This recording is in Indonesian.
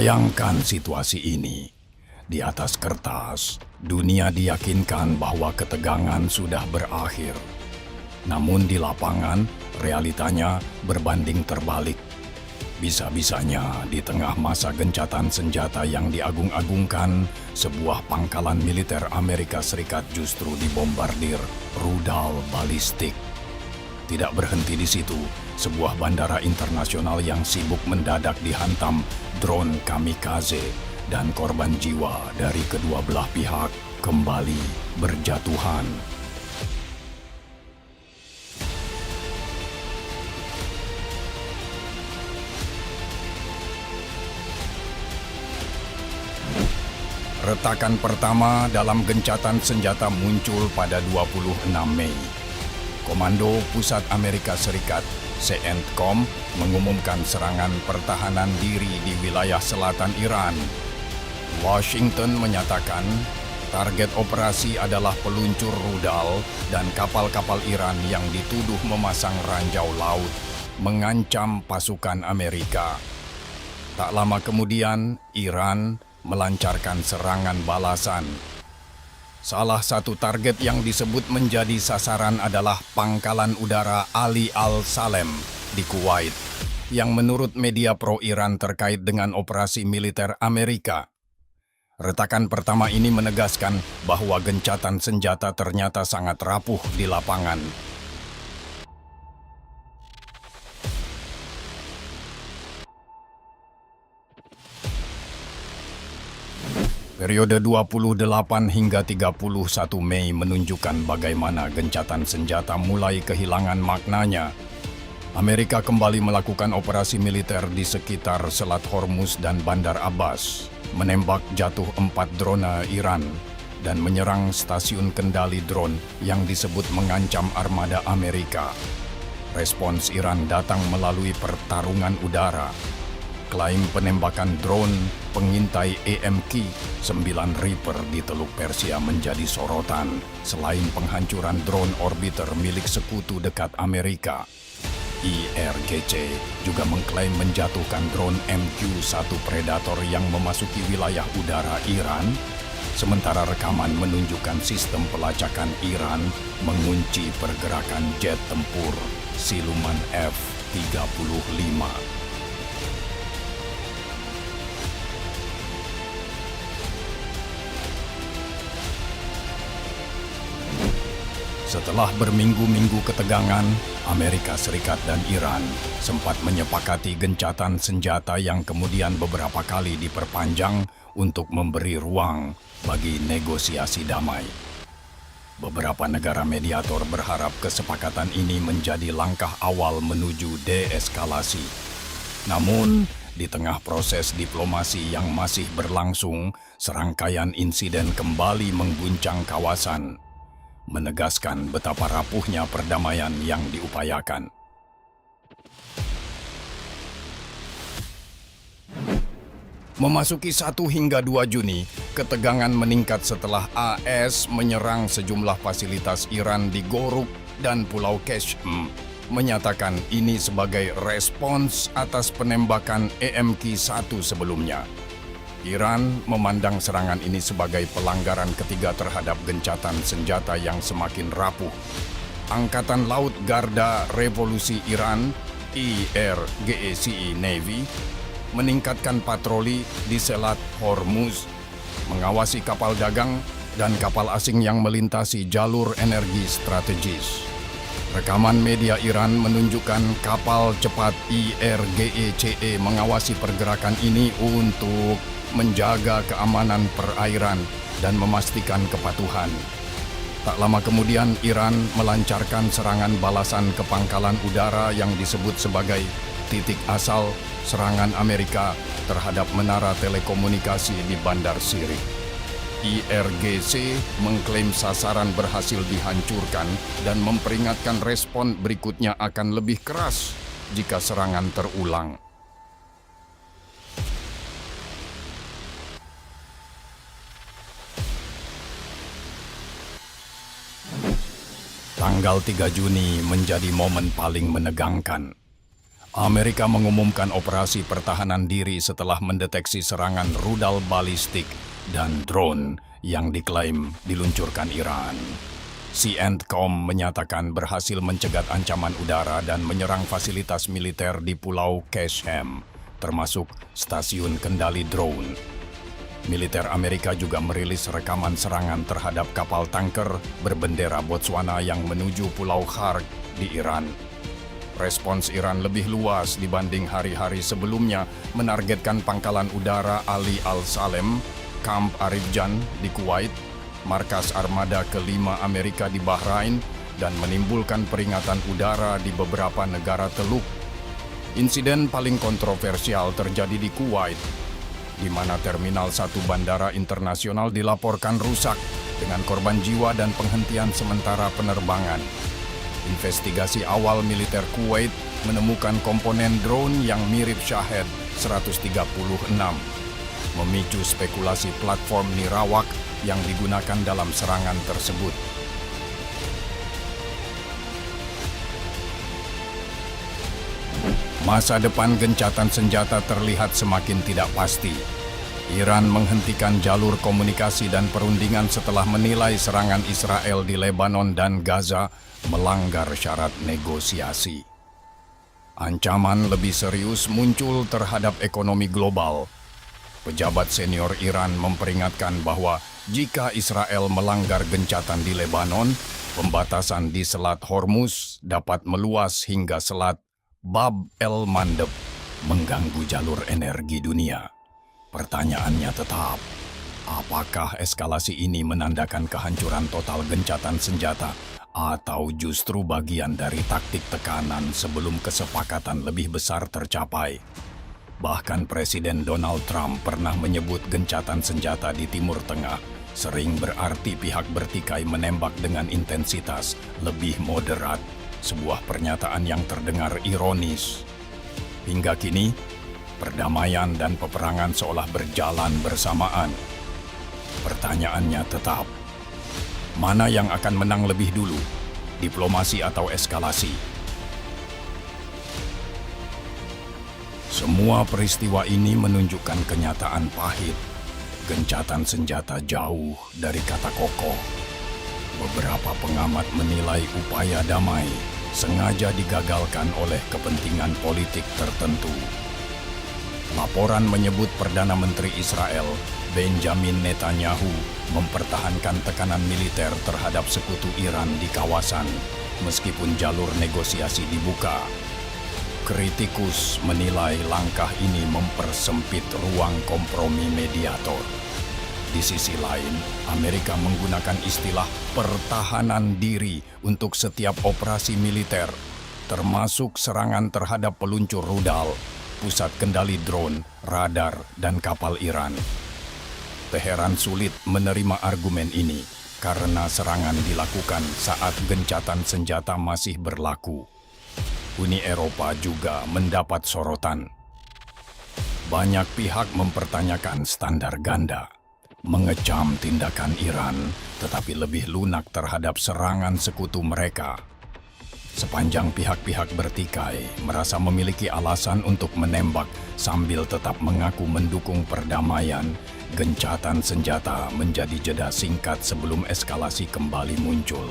Bayangkan situasi ini. Di atas kertas, dunia diyakinkan bahwa ketegangan sudah berakhir. Namun di lapangan, realitanya berbanding terbalik. Bisa-bisanya di tengah masa gencatan senjata yang diagung-agungkan, sebuah pangkalan militer Amerika Serikat justru dibombardir rudal balistik. Tidak berhenti di situ, sebuah bandara internasional yang sibuk mendadak dihantam drone kamikaze dan korban jiwa dari kedua belah pihak kembali berjatuhan. Retakan pertama dalam gencatan senjata muncul pada 26 Mei. Komando Pusat Amerika Serikat, CENTCOM, mengumumkan serangan pertahanan diri di wilayah selatan Iran. Washington menyatakan target operasi adalah peluncur rudal dan kapal-kapal Iran yang dituduh memasang ranjau laut, mengancam pasukan Amerika. Tak lama kemudian, Iran melancarkan serangan balasan. Salah satu target yang disebut menjadi sasaran adalah pangkalan udara Ali Al-Salem di Kuwait, yang menurut media pro-Iran terkait dengan operasi militer Amerika. Retakan pertama ini menegaskan bahwa gencatan senjata ternyata sangat rapuh di lapangan. Periode 28 hingga 31 Mei menunjukkan bagaimana gencatan senjata mulai kehilangan maknanya. Amerika kembali melakukan operasi militer di sekitar Selat Hormuz dan Bandar Abbas, menembak jatuh 4 drone Iran, dan menyerang stasiun kendali drone yang disebut mengancam armada Amerika. Respons Iran datang melalui pertarungan udara. Klaim penembakan drone pengintai EMQ-9 Reaper di Teluk Persia menjadi sorotan, selain penghancuran drone orbiter milik sekutu dekat Amerika. IRGC juga mengklaim menjatuhkan drone MQ-1 Predator yang memasuki wilayah udara Iran, sementara rekaman menunjukkan sistem pelacakan Iran mengunci pergerakan jet tempur siluman F-35. Setelah berminggu-minggu ketegangan, Amerika Serikat dan Iran sempat menyepakati gencatan senjata yang kemudian beberapa kali diperpanjang untuk memberi ruang bagi negosiasi damai. Beberapa negara mediator berharap kesepakatan ini menjadi langkah awal menuju deeskalasi. Namun, di tengah proses diplomasi yang masih berlangsung, serangkaian insiden kembali mengguncang kawasan, menegaskan betapa rapuhnya perdamaian yang diupayakan. Memasuki 1 hingga 2 Juni, ketegangan meningkat setelah AS menyerang sejumlah fasilitas Iran di Goruk dan Pulau Qeshm, menyatakan ini sebagai respons atas penembakan EMQ-1 sebelumnya. Iran memandang serangan ini sebagai pelanggaran ketiga terhadap gencatan senjata yang semakin rapuh. Angkatan Laut Garda Revolusi Iran, IRGC Navy, meningkatkan patroli di Selat Hormuz, mengawasi kapal dagang dan kapal asing yang melintasi jalur energi strategis. Rekaman media Iran menunjukkan kapal cepat IRGC mengawasi pergerakan ini untuk menjaga keamanan perairan dan memastikan kepatuhan. Tak lama kemudian, Iran melancarkan serangan balasan ke pangkalan udara yang disebut sebagai titik asal serangan Amerika terhadap menara telekomunikasi di Bandar Sirih. IRGC mengklaim sasaran berhasil dihancurkan dan memperingatkan respon berikutnya akan lebih keras jika serangan terulang. Tanggal 3 Juni menjadi momen paling menegangkan. Amerika mengumumkan operasi pertahanan diri setelah mendeteksi serangan rudal balistik dan drone yang diklaim diluncurkan Iran. CENTCOM menyatakan berhasil mencegat ancaman udara dan menyerang fasilitas militer di Pulau Qeshm, termasuk stasiun kendali drone. Militer Amerika juga merilis rekaman serangan terhadap kapal tanker berbendera Botswana yang menuju Pulau Kharg di Iran. Respons Iran lebih luas dibanding hari-hari sebelumnya, menargetkan pangkalan udara Ali Al-Salem, Camp Arifjan di Kuwait, markas armada kelima Amerika di Bahrain, dan menimbulkan peringatan udara di beberapa negara Teluk. Insiden paling kontroversial terjadi di Kuwait, di mana Terminal 1 Bandara Internasional dilaporkan rusak dengan korban jiwa dan penghentian sementara penerbangan. Investigasi awal militer Kuwait menemukan komponen drone yang mirip Shahed 136, memicu spekulasi platform nirawak yang digunakan dalam serangan tersebut. Masa depan gencatan senjata terlihat semakin tidak pasti. Iran menghentikan jalur komunikasi dan perundingan setelah menilai serangan Israel di Lebanon dan Gaza melanggar syarat negosiasi. Ancaman lebih serius muncul terhadap ekonomi global. Pejabat senior Iran memperingatkan bahwa jika Israel melanggar gencatan di Lebanon, pembatasan di Selat Hormuz dapat meluas hingga Selat Bab el-Mandeb, mengganggu jalur energi dunia. Pertanyaannya tetap, apakah eskalasi ini menandakan kehancuran total gencatan senjata atau justru bagian dari taktik tekanan sebelum kesepakatan lebih besar tercapai? Bahkan Presiden Donald Trump pernah menyebut gencatan senjata di Timur Tengah sering berarti pihak bertikai menembak dengan intensitas lebih moderat, sebuah pernyataan yang terdengar ironis. Hingga kini, perdamaian dan peperangan seolah berjalan bersamaan. Pertanyaannya tetap, mana yang akan menang lebih dulu, diplomasi atau eskalasi? Semua peristiwa ini menunjukkan kenyataan pahit. Gencatan senjata jauh dari kata kokoh. Beberapa pengamat menilai upaya damai sengaja digagalkan oleh kepentingan politik tertentu. Laporan menyebut Perdana Menteri Israel, Benjamin Netanyahu, mempertahankan tekanan militer terhadap sekutu Iran di kawasan, meskipun jalur negosiasi dibuka. Kritikus menilai langkah ini mempersempit ruang kompromi mediator. Di sisi lain, Amerika menggunakan istilah pertahanan diri untuk setiap operasi militer, termasuk serangan terhadap peluncur rudal, pusat kendali drone, radar, dan kapal Iran. Teheran sulit menerima argumen ini karena serangan dilakukan saat gencatan senjata masih berlaku. Uni Eropa juga mendapat sorotan. Banyak pihak mempertanyakan standar ganda, mengecam tindakan Iran, tetapi lebih lunak terhadap serangan sekutu mereka. Sepanjang pihak-pihak bertikai merasa memiliki alasan untuk menembak sambil tetap mengaku mendukung perdamaian, gencatan senjata menjadi jeda singkat sebelum eskalasi kembali muncul.